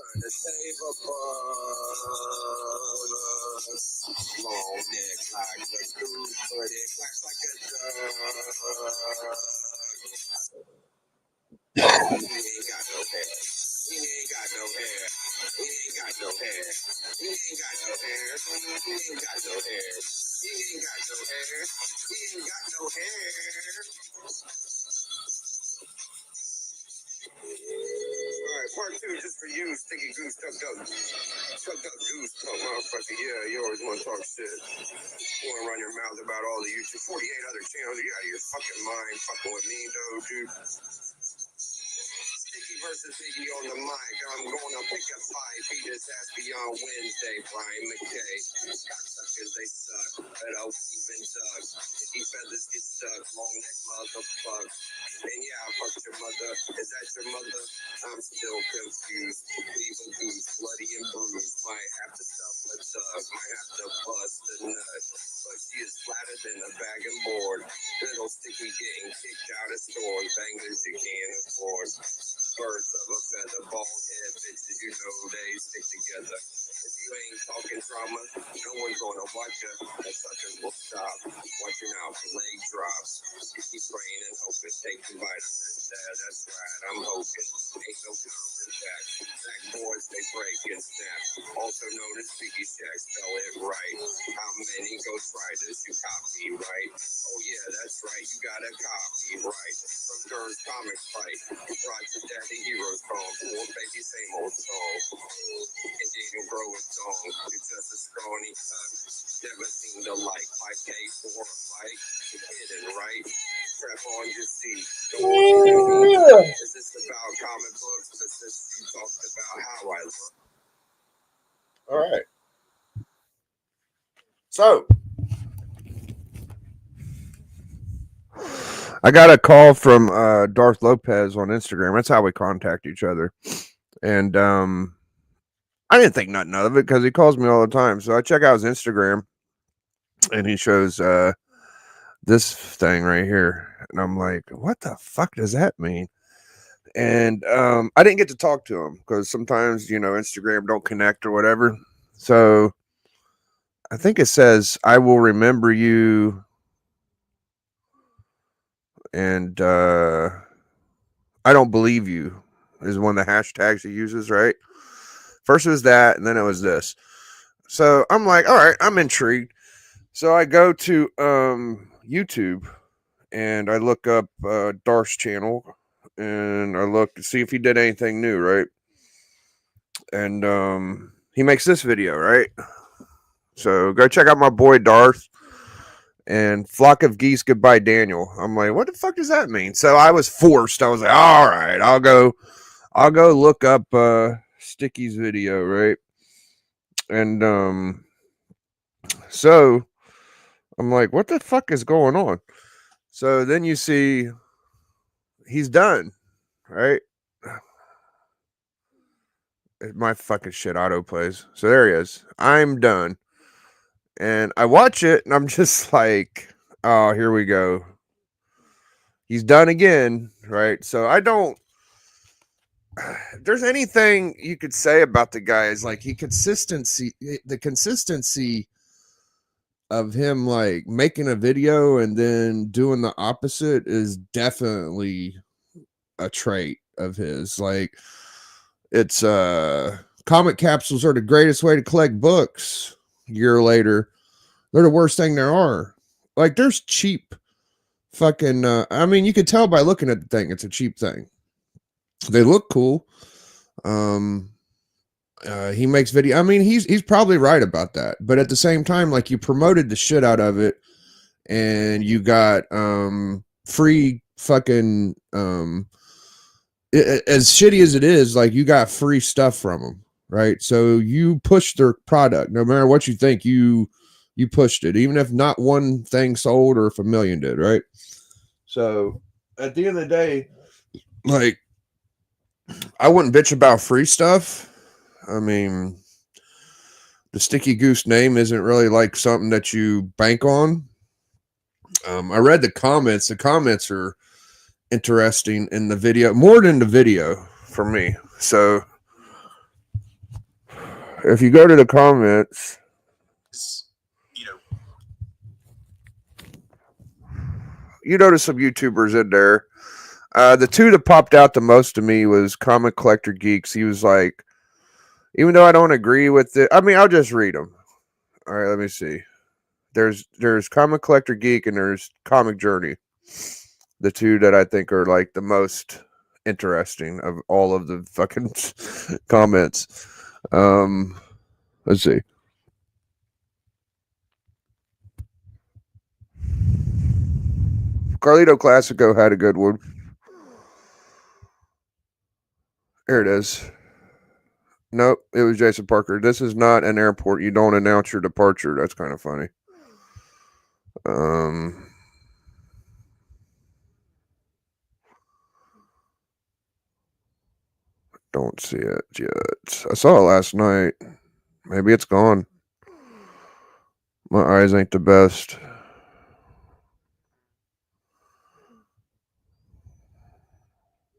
to save a buzz. Long neck like a goose, but it quacks like a duck. He ain't got no hair. He ain't got no hair. He ain't got no hair. He ain't got no hair. He ain't got no hair. He ain't got no hair. He ain't got no hair. Alright, part two just for you, Sticky Goose, tucked up goose, motherfucker. Yeah, you always want to talk shit. You want to run your mouth about all the YouTube, 48 other channels. You out of your fucking mind fucking with me, though, dude. Sticky versus Iggy on the mic. I'm gonna pick a fight. Beat his ass beyond Wednesday. Brian McKay. Cocksuckers, they suck. But I'll even tuck. Sticky feathers get stuck. Long neck motherfucker. And yeah, I fucked your mother. Is that your mother? I'm still confused. Leave a goose, bloody and bruised. Might have to stop a tug. Might have to bust a nut. But she is flatter than a bag and board. Little Sticky getting kicked out of stores. Bangers you can't afford. Birds of a feather, bald head bitches, you know they stick together. If you ain't talking drama, no one's gonna watch you. The suckers will stop. Watching out for leg drops. Keep praying and hoping, taking vitamins. Yeah, that's right, I'm hoping. Ain't no coming back. Back boards, they break and snap. Also known as Sticky Shack, spell it right. How many ghostwriters you copy, right? Oh yeah, that's right, you got a copy, right? From Girls Comics Fight. Brought to Daddy Heroes Phone. Poor baby, same old song. And Daniel grow a song. It's just a scrawny cut. Never seen the like. 5K for a fight. You're kidding, right? Strap on your seat. Don't worry. Is this about comic books? Or is this you talked about how I look? All right. So I got a call from Darth Lopez on Instagram. That's how we contact each other. And I didn't think nothing of it because he calls me all the time. So I check out his Instagram and he shows this thing right here. And I'm like, what the fuck does that mean? And I didn't get to talk to him because sometimes, Instagram don't connect or whatever. So I think it says, I will remember you. And I don't believe you is one of the hashtags he uses, right? First it was that, and then it was this. So I'm like, all right, I'm intrigued. So I go to YouTube and I look up Darth's channel and I look to see if he did anything new, right? And he makes this video, right? So go check out my boy Darth and Flock of Geese Goodbye Daniel. I'm like, what the fuck does that mean? So I was forced. I was like, all right, I'll go look up Sticky's video, right? And so I'm like, what the fuck is going on? So then you see he's done, right? My fucking shit auto plays. So there he is. I'm done. And I watch it and I'm just like, oh, here we go. He's done again, right? So I don't if there's anything you could say about the guy is like the consistency of him like making a video and then doing the opposite is definitely a trait of his. Like it's comic capsules are the greatest way to collect books. A year later, they're the worst thing there are. Like there's cheap fucking I mean you could tell by looking at the thing it's a cheap thing. They look cool. He makes video. I mean, he's probably right about that. But at the same time, like you promoted the shit out of it, and you got free fucking as shitty as it is, like you got free stuff from them, right? So you pushed their product, no matter what you think. You pushed it, even if not one thing sold or if a million did, right? So at the end of the day, like. I wouldn't bitch about free stuff. I mean, the Sticky Goose name isn't really like something that you bank on. I read the comments. The comments are interesting in the video, more than the video for me. So if you go to the comments, you notice some YouTubers in there. The two that popped out the most to me was Comic Collector Geeks. He was like, even though I don't agree with it, I mean, I'll just read them. All right, let me see. There's Comic Collector Geek and there's Comic Journey. The two that I think are like the most interesting of all of the fucking comments. Let's see. Carlito Classico had a good one. Here it is. Nope, it was Jason Parker. This is not an airport. You don't announce your departure. That's kind of funny. Don't see it yet. I saw it last night. Maybe it's gone. My eyes ain't the best.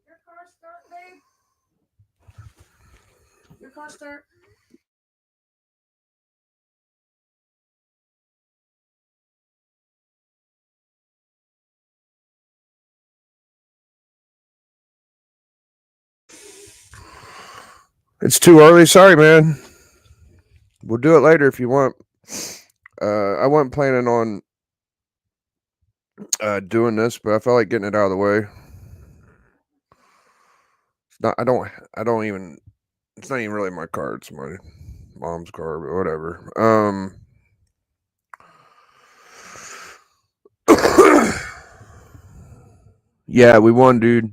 Your car start, babe? Your car start? It's too early. Sorry, man. We'll do it later if you want. I wasn't planning on doing this, but I felt like getting it out of the way. It's not. I don't even. It's not even really my car. It's my mom's car, but whatever. Yeah, we won, dude.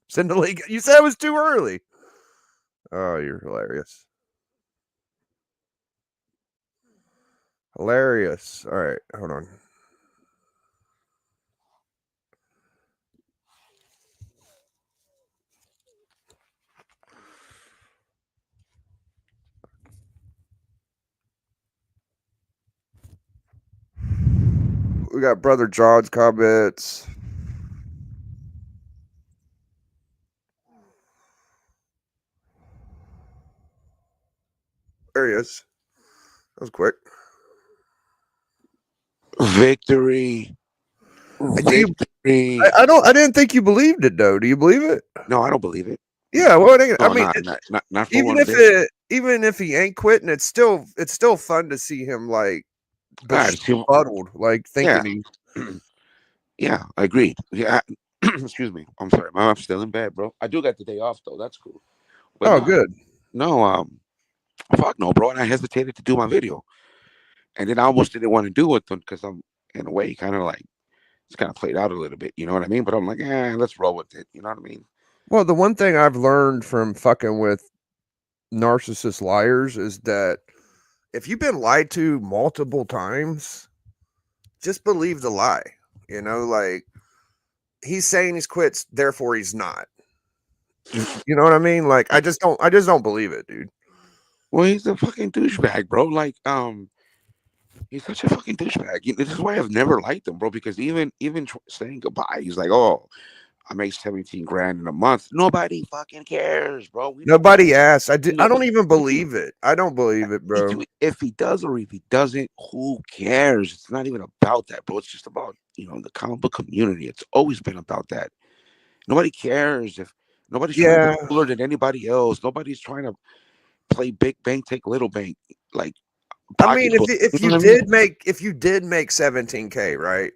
Send the link. You said it was too early. Oh, you're hilarious. Hilarious. All right, hold on. We got Brother John's comments. There he is. That was quick. Victory. Victory. I don't. I didn't think you believed it though. Do you believe it? No, I don't believe it. Yeah. Well, I No, mean, not for even one if bit. even if he ain't quitting, it's still fun to see him like befuddled, like Yeah. thinking he. Yeah, I agreed. Yeah. Excuse me. I'm sorry. I'm still in bed, bro. I do got the day off though. That's cool. But Oh, no, good. no, fuck no, bro. And I hesitated to do my video. And then I almost didn't want to do it because I'm in a way kind of like it's kind of played out a little bit, you know what I mean? But I'm like, let's roll with it. You know what I mean? Well, the one thing I've learned from fucking with narcissist liars is that if you've been lied to multiple times, just believe the lie. You know, like he's saying he's quits, therefore he's not. You know what I mean? Like I just don't believe it, dude. Well, he's a fucking douchebag, bro. Like, he's such a fucking douchebag. This is why I've never liked him, bro. Because even saying goodbye, he's like, "Oh, I make 17 grand in a month." Nobody fucking cares, bro. We know Nobody asks. we I know don't even thank you. believe it. I don't believe it, Thank bro. you. If he does or if he doesn't, who cares? It's not even about that, bro. It's just about the comic book community. It's always been about that. Nobody cares if nobody's trying to Yeah. be cooler than anybody else. Nobody's trying to play big bank, take little bank, like I mean, pocketbook. if You you know what I mean? did make 17K, right?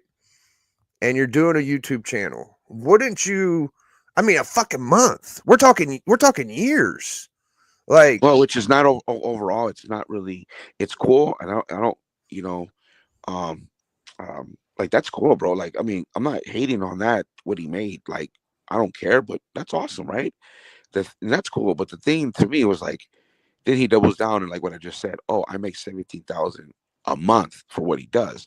And you're doing a YouTube channel, wouldn't you? I mean, a fucking month. We're talking years. Like, Well, which is not overall. It's not really. It's cool, and I don't. You know, um, like that's cool, bro. Like, I mean, I'm not hating on that what he made. Like, I don't care, but that's awesome, right? And that's cool. But the thing to me was like, then he doubles down and like what I just said. Oh, I make 17,000 a month for what he does,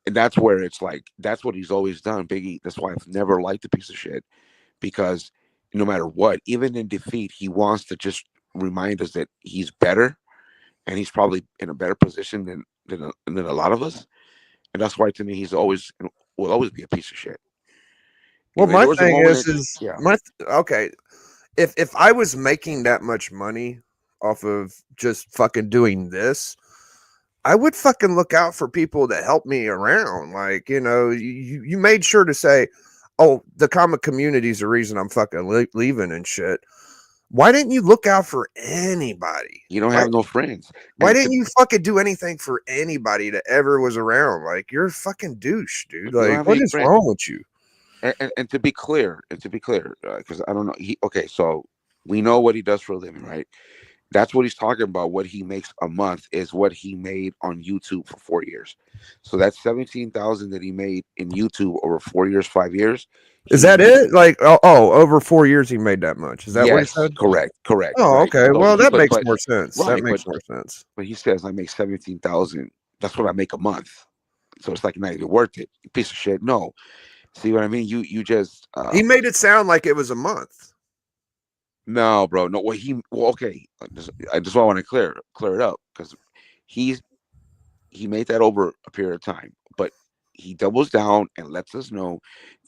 and that's where it's like that's what he's always done, Biggie. That's why I've never liked a piece of shit because no matter what, even in defeat, he wants to just remind us that he's better and he's probably in a better position than a lot of us. And that's why to me he's always will always be a piece of shit. well, And my there was a thing moment, is yeah. okay. If I was making that much money, off of just fucking doing this, I would fucking look out for people to help me around. Like, you made sure to say, oh, the comic community is the reason I'm fucking leaving and shit. Why didn't you look out for anybody? You don't Why, have no friends. why And didn't you fucking do anything for anybody that ever was around? Like, you're a fucking douche, dude. you don't Like, have what any is friends. wrong with you? And to be clear, because I don't know. Okay, so we know what he does for a living, right? That's what he's talking about. What he makes a month is what he made on YouTube for 4 years. So that's 17,000 that he made in YouTube over 4 years, 5 years. Is He that it? Like, over 4 years he made that much. Is that what he Yes, said? correct, Oh, right. okay. So Well, he, that makes more sense. That right, makes more sense. but he says I make 17,000. That's what I make a month. So it's like not even worth it. You piece of shit. No, see what I mean? You just He made it sound like it was a month. no, bro. No, okay. I just want to clear it up because he's he made that over a period of time, but he doubles down and lets us know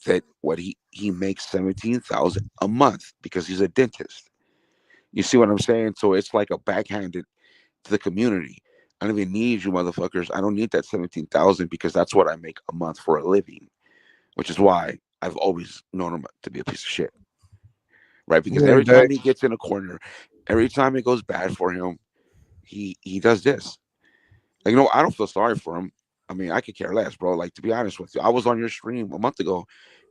that what he makes 17,000 a month because he's a dentist. You see what I'm saying? So it's like a backhanded to the community. I don't even need you motherfuckers. I don't need that 17,000 because that's what I make a month for a living, which is why I've always known him to be a piece of shit. Right? Because Yeah, every Dave. time he gets in a corner, every time it goes bad for him, he does this. Like, I don't feel sorry for him. I mean, I could care less, bro. Like, to be honest with you, I was on your stream a month ago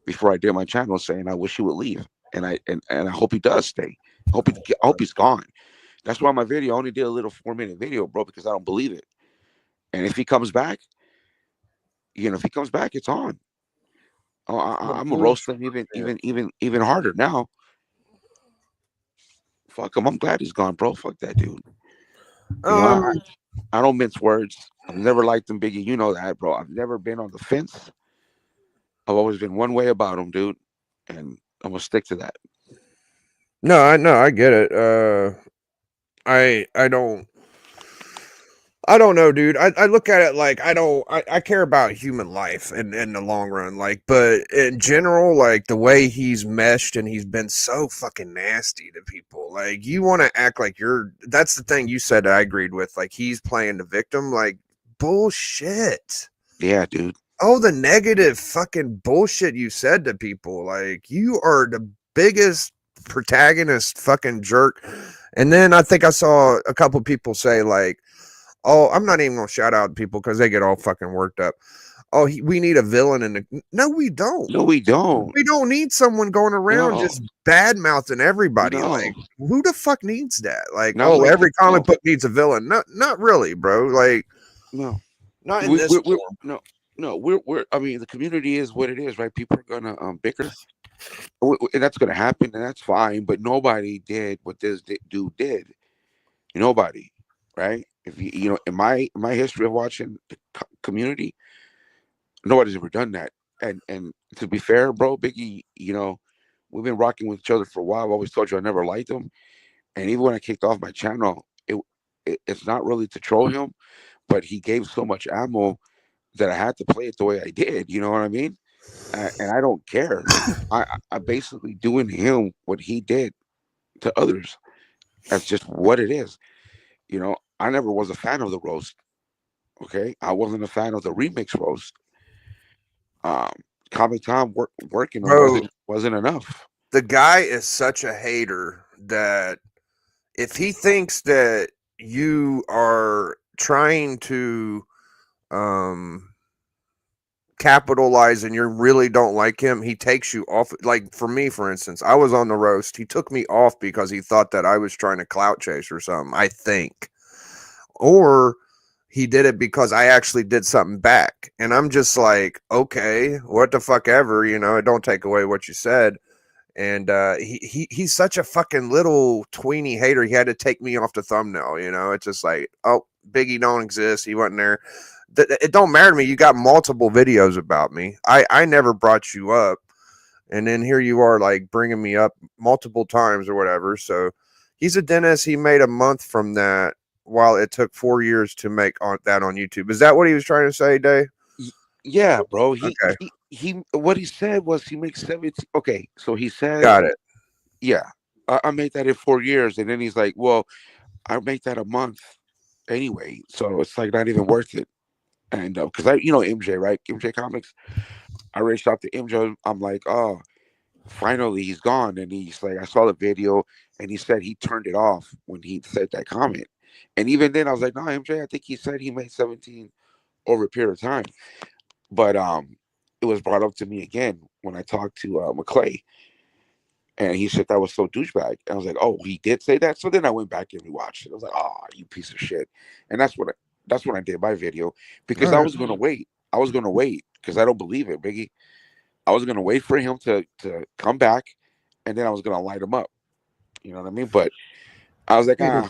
before I did my channel saying I wish he would leave. And I hope he does stay. I hope he's gone. That's why my video I only did a little 4-minute video, bro, because I don't believe it. And if he comes back, if he comes back, it's on. I'm gonna roast him even harder now. Fuck him. I'm glad he's gone, bro. Fuck that dude. You know, Um, I don't mince words. I've never liked him, Biggie. You know that, bro. I've never been on the fence. I've always been one way about him, dude, and I'm gonna stick to that. no, I get it. I don't know, dude. I look at it like I care about human life in the long run, like, but in general, like the way he's meshed and he's been so fucking nasty to people. Like, you want to act like that's the thing you said that I agreed with. Like, he's playing the victim, like, bullshit. Yeah, dude. Oh, the negative fucking bullshit you said to people. Like, you are the biggest protagonist fucking jerk. And then I think I saw a couple people say, like, oh, I'm not even gonna shout out people because they get all fucking worked up. Oh, we need a villain in the. No, we don't. No, we don't. We don't need someone going around No, just bad mouthing everybody. no, Like, who the fuck needs that? Like, not oh, like every that. comic book needs a villain. Not really, bro. Like, No, not in this we're form. no. We're. I mean, the community is what it is, right? People are gonna bicker, and that's gonna happen, and that's fine. But nobody did what this dude did. Nobody, right? If in my history of watching the community, nobody's ever done that. And to be fair, bro, Biggie, we've been rocking with each other for a while. I've always told you I never liked him, and even when I kicked off my channel, it's not really to troll him, but he gave so much ammo that I had to play it the way I did. You know what I mean? And I don't care. I basically doing him what he did to others. That's just what it is. I never was a fan of the roast. Okay, I wasn't a fan of the remix roast. Um, Comic Tom working them Bro, wasn't enough. the guy is such a hater that if he thinks that you are trying to capitalize and you really don't like him, he takes you off. Like, for me, for instance, I was on the roast. He took me off because he thought that I was trying to clout chase or something, I think. Or he did it because I actually did something back. And I'm just like, okay, what the fuck ever, it don't take away what you said. And he's such a fucking little tweeny hater. He had to take me off the thumbnail. It's just like, oh, Biggie don't exist. He wasn't there. It don't matter to me. You got multiple videos about me. I never brought you up, and then here you are, like, bringing me up multiple times or whatever. So he's a dentist. He made a month from that, while it took 4 years to make that on YouTube. Is that what he was trying to say, Dave? Yeah, bro. Okay, He what he said was he makes 17. Okay, so he said, got it. yeah, I made that in 4 years, and then he's like, well, I make that a month anyway, so it's like not even worth it. And because I, MJ, right? MJ Comics. I reached out to MJ. I'm like, oh, finally he's gone. And he's like, I saw the video, and he said he turned it off when he said that comment. And even then, I was like, no, MJ, I think he said he made 17 over a period of time. But it was brought up to me again when I talked to McClay, and he said that was so douchebag. And I was like, oh, he did say that. So then I went back and rewatched it. I was like, oh, you piece of shit. And that's when I did my video All because I right. was gonna wait. I was gonna wait because I don't believe it, Biggie. I was gonna wait for him to come back, and then I was gonna light him up. You know what I mean? But I was like, huh?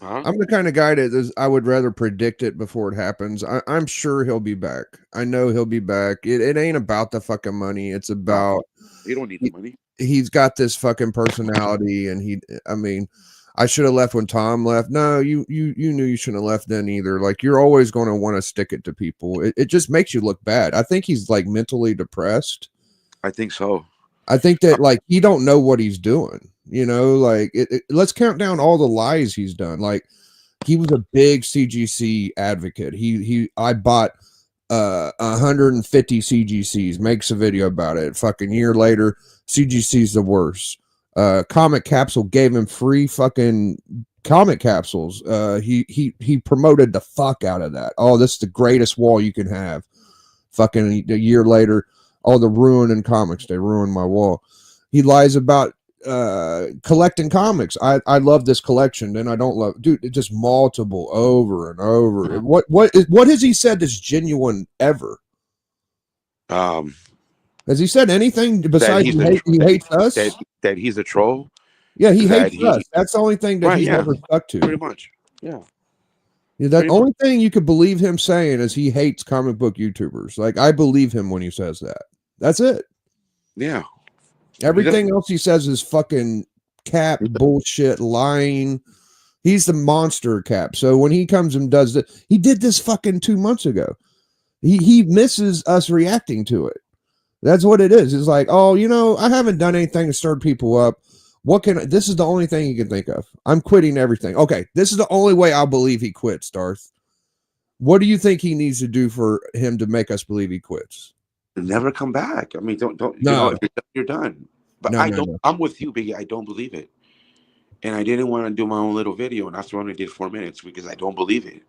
I'm the kind of guy that I would rather predict it before it happens. I'm sure he'll be back. I know he'll be back. It ain't about the fucking money. It's No, about you don't need the money. he's got this fucking personality, and I mean, I should have left when Tom left. No, you knew you shouldn't have left then either. Like, you're always going to want to stick it to people. It just makes you look bad. I think he's like mentally depressed. I think so. I think that like he don't know what he's doing. Like let's count down all the lies he's done. Like, he was a big CGC advocate. I bought 150 CGCs, makes a video about it. Fucking year later, CGC's the worst. Comic Capsule gave him free fucking comic capsules. He promoted the fuck out of that. Oh, this is the greatest wall you can have. Fucking a year later, all the ruin in comics, they ruined my wall. He lies about collecting comics. I love this collection, and I don't love, dude. It's just multiple over and over. What has he said that's genuine ever? Has he said anything besides he hates us? That he's a troll. Yeah, he hates us. That's the only thing that he's never stuck to. Pretty much. Yeah. The only thing you could believe him saying is he hates comic book YouTubers. Like, I believe him when he says that. That's it. Yeah. Everything else he says is fucking Cap bullshit, lying. He's the monster Cap. So when he comes and does it, he did this fucking 2 months ago. He misses us reacting to it. That's what it is. It's like, oh, I haven't done anything to stir people up. This is the only thing you can think of. I'm quitting everything. Okay, this is the only way I'll believe he quits, Darth. What do you think he needs to do for him to make us believe he quits? Never come back. I mean, don't no. You're done. But no, I don't. No. I'm with you, Biggie. I don't believe it, and I didn't want to do my own little video, and that's why I only did 4 minutes because I don't believe it.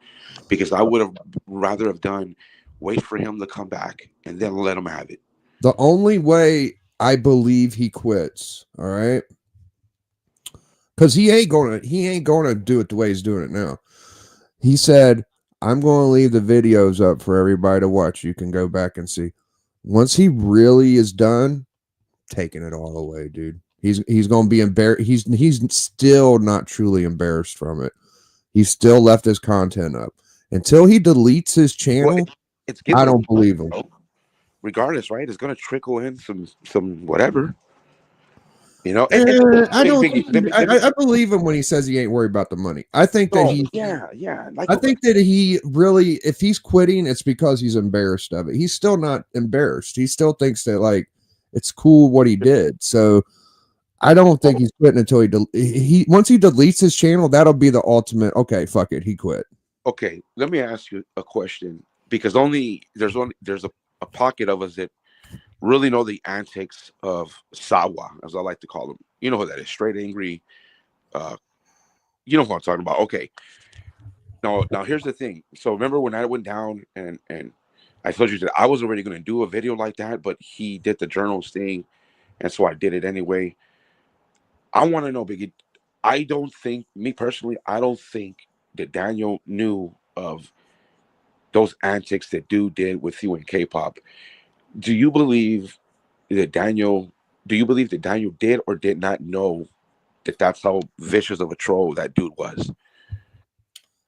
Because I would have rather have done wait for him to come back and then let him have it. The only way I believe he quits, all right, because he ain't gonna do it the way he's doing it now. He said, I'm going to leave the videos up for everybody to watch. You can go back and see. Once he really is done, taking it all away, dude. He's going to be embarrassed. He's still not truly embarrassed from it. He's still left his content up until he deletes his channel. Well, I don't believe him. Regardless, right? It's going to trickle in some whatever. I don't. I believe him when he says he ain't worried about the money. I think that I think that he really, if he's quitting, it's because he's embarrassed of it. He's still not embarrassed. He still thinks that like it's cool what he did. So I don't think he's quitting until he once he deletes his channel. That'll be the ultimate. Okay, fuck it, he quit. Okay, let me ask you a question because there's a pocket of us that really know the antics of Sawa, as I like to call him. You know who that is? Straight angry. You know who I'm talking about. Okay. Now here's the thing. So remember when I went down and I told you that I was already going to do a video like that, but he did the journals thing, and so I did it anyway. I want to know, Biggie. Me personally, I don't think that Daniel knew of those antics that dude did with you in K-pop. Do you believe that Daniel did or did not know that that's how vicious of a troll that dude was?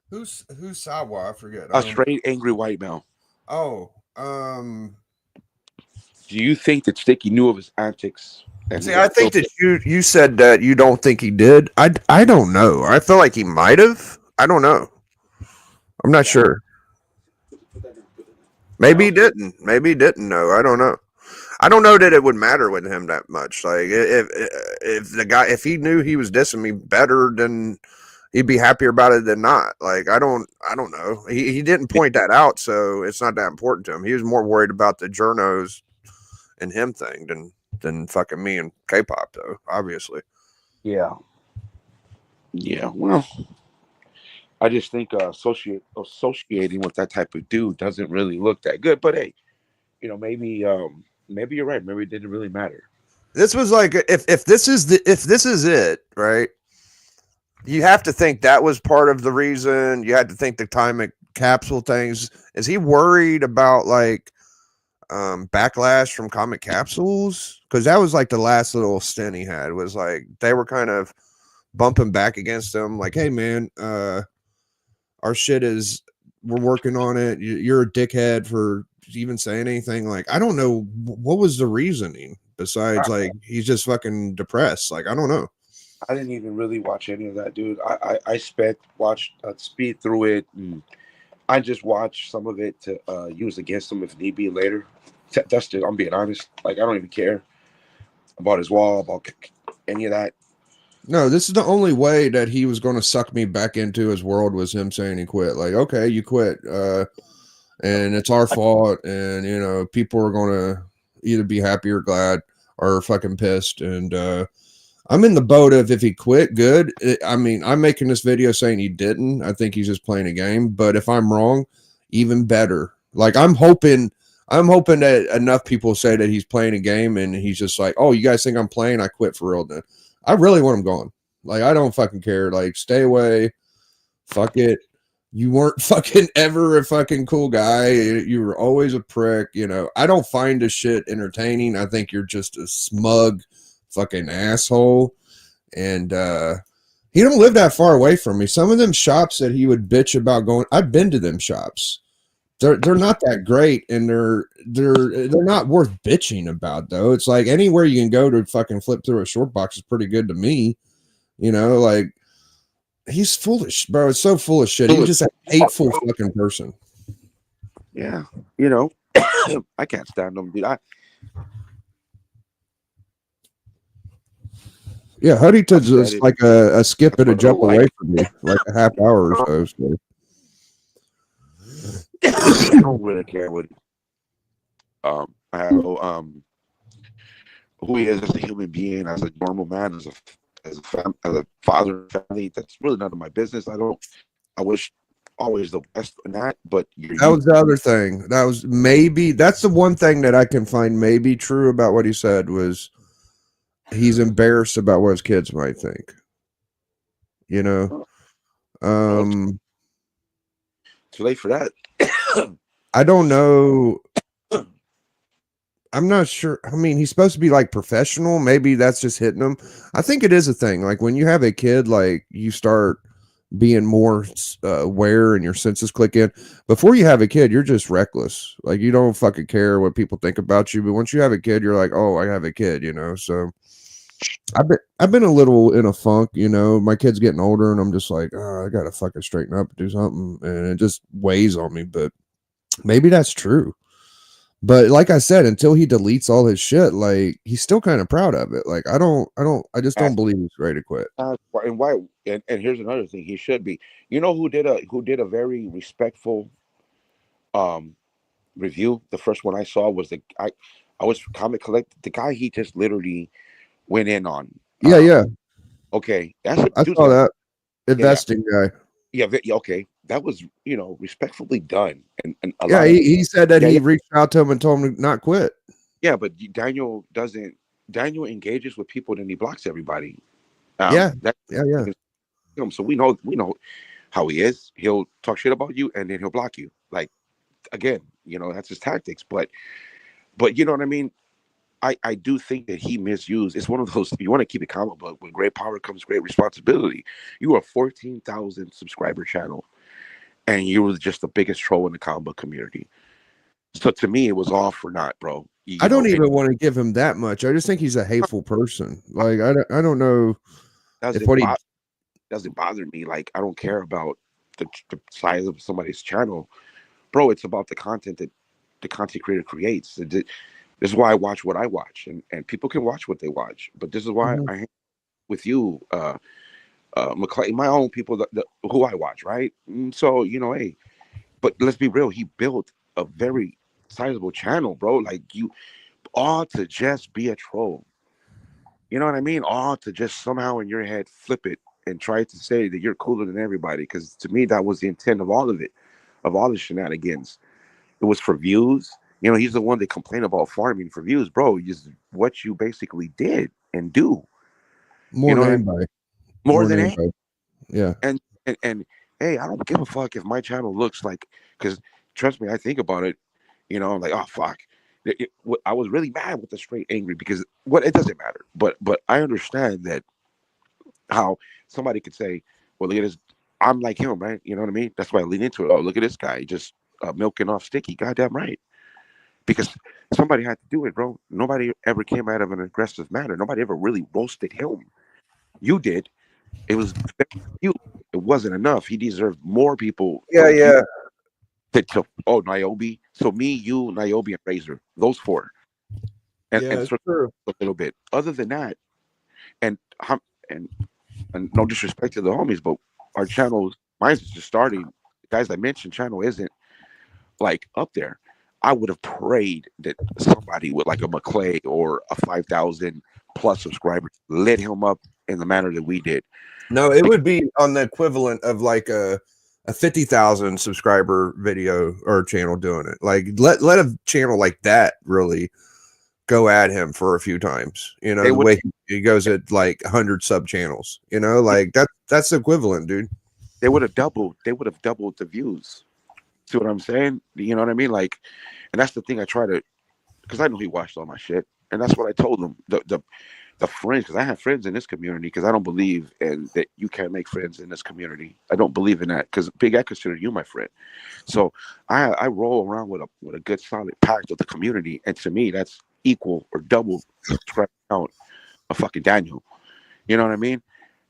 Who's Sawa? I forget. A straight angry white male. Oh, do you think that Sticky knew of his antics? See, I think that you said that you don't think he did. I don't know. I feel like he might have. I don't know. I'm not sure. Maybe he didn't. Maybe he didn't know. I don't know. I don't know that it would matter with him that much. Like if the guy, if he knew he was dissing me better than he'd be happier about it than not. Like I don't know. He didn't point that out, so it's not that important to him. He was more worried about the journos and him thing than fucking me and K-pop though, obviously. Yeah. Yeah. Well, I just think associating with that type of dude doesn't really look that good. But hey, maybe you're right. Maybe it didn't really matter. This was like if this is it, right? You have to think that was part of the reason. You had to think the time capsule things. Is he worried about like backlash from comic capsules? Because that was like the last little stint he had, was like they were kind of bumping back against him, like, hey man, our shit is, we're working on it. You're a dickhead for even saying anything. Like, I don't know what was the reasoning besides like he's just fucking depressed. Like, I don't know. I didn't even really watch any of that, dude. I watched speed through it, and I just watched some of it to use against him if need be later. That's just, I'm being honest. Like, I don't even care about his wall, about any of that. No, this is the only way that he was going to suck me back into his world, was him saying he quit. Like, okay, you quit, and it's our fault, and you know, people are going to either be happy or glad or fucking pissed. And I'm in the boat of, if he quit, good. I mean, I'm making this video saying he didn't. I think he's just playing a game. But if I'm wrong, even better. Like, I'm hoping that enough people say that he's playing a game and he's just like, oh, you guys think I'm playing? I quit for real then. I really want him gone. Like, I don't fucking care. Like, stay away. Fuck it. You weren't fucking ever a fucking cool guy. You were always a prick. You know, I don't find this shit entertaining. I think you're just a smug fucking asshole. And he don't live that far away from me. Some of them shops that he would bitch about going, I've been to them shops. They're not that great, and they're not worth bitching about though. It's like anywhere you can go to fucking flip through a short box is pretty good to me. You know, like, he's foolish, bro. It's so full of shit. He's just a hateful fucking person. Yeah, you know, I can't stand him, dude. Yeah, Huddy is like a skip and a jump away from me, like a half hour or so. I don't really care what I have who he is as a human being, as a normal man, as a father, family. That's really none of my business. I wish always the best in that, but that was the other thing. That's the one thing that I can find maybe true about what he said, was he's embarrassed about what his kids might think. You know, too late for that. I don't know. I'm not sure. I mean, he's supposed to be like professional. Maybe that's just hitting him. I think it is a thing. Like, when you have a kid, like, you start being more aware and your senses click in. Before you have a kid, you're just reckless. Like, you don't fucking care what people think about you. But once you have a kid, you're like, oh, I have a kid, you know? So I've been a little in a funk, you know. My kid's getting older and I'm just like, oh, I gotta fucking straighten up and do something. And it just weighs on me. But maybe that's true. But like I said, until he deletes all his shit, like, he's still kind of proud of it. Like, I just don't believe he's ready to quit. And why? And here's another thing: he should be. You know who did a very respectful review? The first one I saw was I was Comic Collect. The guy he just literally went in on. Yeah. Okay, I saw that investing guy. Yeah. Okay, that was, respectfully done. And he said that he reached out to him and told him to not quit. Yeah, but Daniel engages with people, then he blocks everybody. Yeah. So we know how he is. He'll talk shit about you and then he'll block you. Like, again, that's his tactics. But you know what I mean? I do think that he misused. It's one of those, you want to keep it comic book. With great power comes great responsibility. You are a 14,000 subscriber channel, and you were just the biggest troll in the comic book community. So to me, it was all for naught, bro. I don't even want to give him that much. I just think he's a hateful person. Like, I don't know if what he doesn't bother me. Like, I don't care about the size of somebody's channel, bro. It's about the content that the content creator creates. This is why I watch what I watch, and people can watch what they watch. But this is why I hang with you, McClay, my own people who I watch, right? So hey, but let's be real. He built a very sizable channel, bro. Like you, all to just be a troll. You know what I mean? All to just somehow in your head flip it and try to say that you're cooler than everybody. Because to me, that was the intent of all of it, of all the shenanigans. It was for views. He's the one that complained about farming for views, bro. Just what you basically did and do. You More know what than I mean? anybody. More More than than any. anybody. Yeah. And hey, I don't give a fuck if my channel looks like. Because trust me, I think about it. I'm like, oh fuck. I was really mad with the straight angry because it doesn't matter. But I understand that how somebody could say, well, look at this. I'm like him, right? You know what I mean? That's why I lean into it. Oh, look at this guy just milking off Sticky. Goddamn right. Because somebody had to do it, bro. Nobody ever came out of an aggressive manner. Nobody ever really roasted him. You did. It was you. It wasn't enough. He deserved more people Yeah, like you yeah. Niobe. So me, you, Niobe, and Razor. Those four. Yeah, And it's sort true. of a little bit. Other than that, and and and no disrespect to the homies, but our channels, mine's just starting. The guys I mentioned, channel isn't like up there. I would have prayed that somebody with like a McClay or a 5,000 plus subscribers lit him up in the manner that we did. No, it Because would be on the equivalent of like a 50,000 subscriber video or channel doing it. Like let a channel like that really go at him for a few times. they The would way he goes at like 100 sub channels. Like that's equivalent, dude. they would have doubled the views. See what I'm saying? You know what I mean? Like, and that's the thing I try to, because I know he watched all my shit, and that's what I told him. The friends, because I have friends in this community, because I don't believe in that you can't make friends in this community. I don't believe in that, because Big, I consider you my friend. So I roll around with a good solid pack of the community, and to me that's equal or double the subscriber count of fucking Daniel. You know what I mean?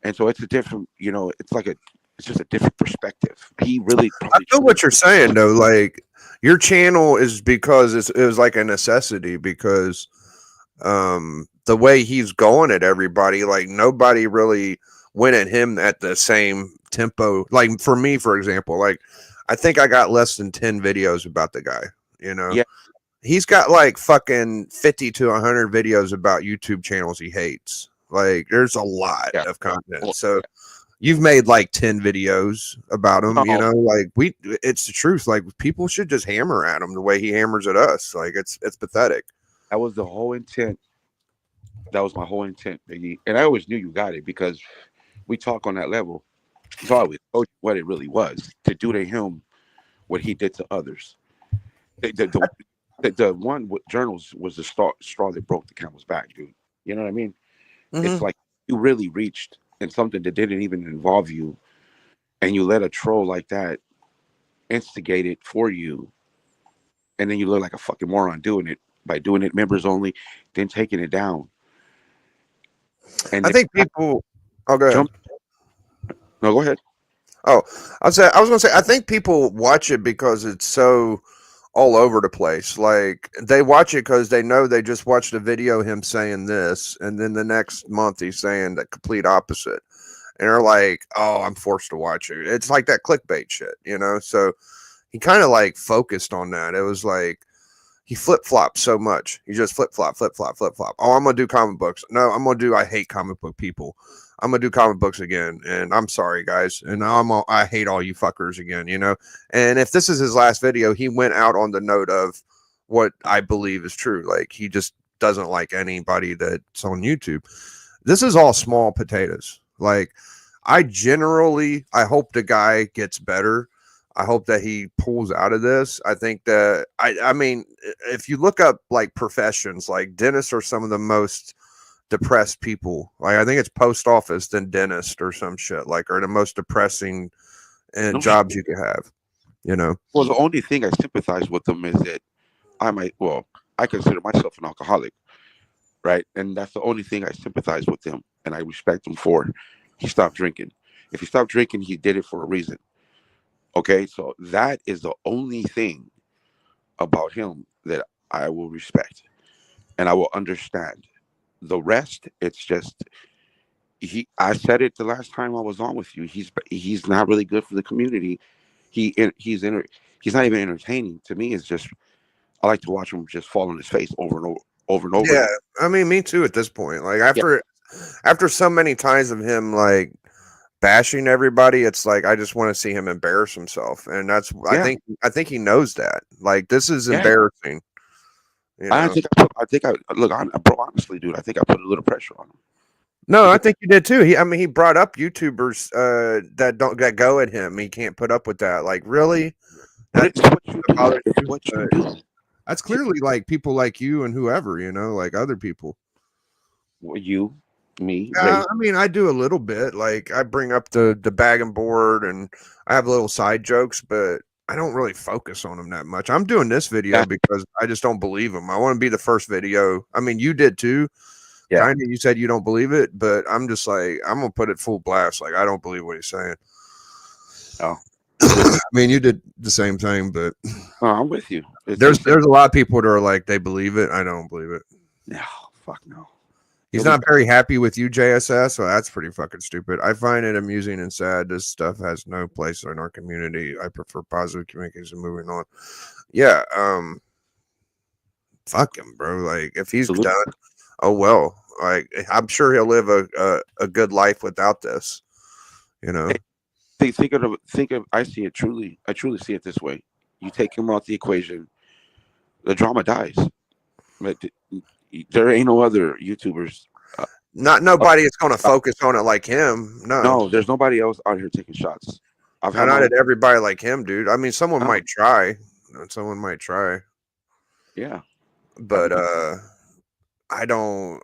And so it's a different, it's just a different perspective. He really I probably feel truly. what you're saying though. Like your channel is because it was like a necessity because the way he's going at everybody, like nobody really went at him at the same tempo. Like for me, for example, like I think I got less than 10 videos about the guy, you know. Yeah, He's got like fucking 50 to 100 videos about YouTube channels he hates. Like there's a lot yeah. of content. Well, So you've made like 10 videos about him, no, like it's the truth. Like people should just hammer at him the way he hammers at us. Like it's pathetic. that was the whole intent. That was my whole intent, Biggie. And I always knew you got it because we talk on that level. So I always told you what it really was to do to him what he did to others. The one with journals was the straw that broke the camel's back, dude. You know what I mean? It's Mm-hmm. like you really reached in something that didn't even involve you, and you let a troll like that instigate it for you, and then you look like a fucking moron doing it by doing it members only, then taking it down, and I then think people. Oh, go ahead. jump. No, go ahead. Oh, I was gonna say I think people watch it because it's so all over the place. Like they watch it because they know they just watched a video of him saying this, and then the next month he's saying the complete opposite, and they're like, "Oh, I'm forced to watch it." It's like that clickbait shit. So he kind of like focused on that. It was like he flip flopped so much. He just flip flop, flip flop, flip flop. Oh, I'm gonna do comic books. No, I'm gonna do. I hate comic book people. I'm gonna do comic books again, and I'm sorry, guys. And I hate all you fuckers again. And if this is his last video, he went out on the note of what I believe is true. Like he just doesn't like anybody that's on YouTube. This is all small potatoes. Like I hope the guy gets better. I hope that he pulls out of this. I think that I mean, if you look up like professions, like dentists are some of the most depressed people. Like I think it's post office then dentist or some shit. Like are the most depressing No shit. jobs you could have. You know. Well, the only thing I sympathize with them is that I consider myself an alcoholic, right? And that's the only thing I sympathize with him and I respect him for. He stopped drinking. If he stopped drinking, he did it for a reason. Okay, so that is the only thing about him that I will respect and I will understand. The rest, it's just I said it the last time I was on with you. He's not really good for the community. He's not even entertaining to me. It's just I like to watch him just fall on his face over and over Yeah, again. I mean, me too. At this point, like Yeah, after so many times of him like bashing everybody, it's like I just want to see him embarrass himself, and that's yeah, I think he knows that. Like this is yeah. embarrassing, you know. I think I look on, bro. Honestly, dude, I think I put a little pressure on him No, I because, think you did too. I mean, he brought up YouTubers that go at him. He can't put up with that. Like, really? but That it's what you do. bothers It's you? what you But do. that's clearly like people like you and whoever, like other people. Well, you, me, Ray. I mean, I do a little bit. Like, I bring up the bag and board, and I have little side jokes, but I don't really focus on them that much. I'm doing this video Yeah, because I just don't believe him. I want to be the first video. I mean, you did too. yeah. Kind of, you said you don't believe it, but I'm just like, I'm gonna put it full blast. Like, I don't believe what he's saying. Oh, I'm with. I mean, you did the same thing, but Oh, I'm with you. there's a lot of people that are like they believe it. I don't believe it. No, fuck no. It He's was not very happy with you, JSS. So that's pretty fucking stupid. I find it amusing and sad. This stuff has no place in our community. I prefer positive communication. Moving on. Yeah. Fuck him, bro. Like if he's absolutely. done, oh well. Like I'm sure he'll live a good life without this. You know. Think of. I see it truly. I truly see it this way. You take him out the equation, the drama dies. But there ain't no other YouTubers. Not Uh, nobody is going to focus on it like him. No. no, there's nobody else out here taking shots. I've had And my not own. at everybody like him, dude. I mean, someone No, might try. Someone might try, yeah. but I don't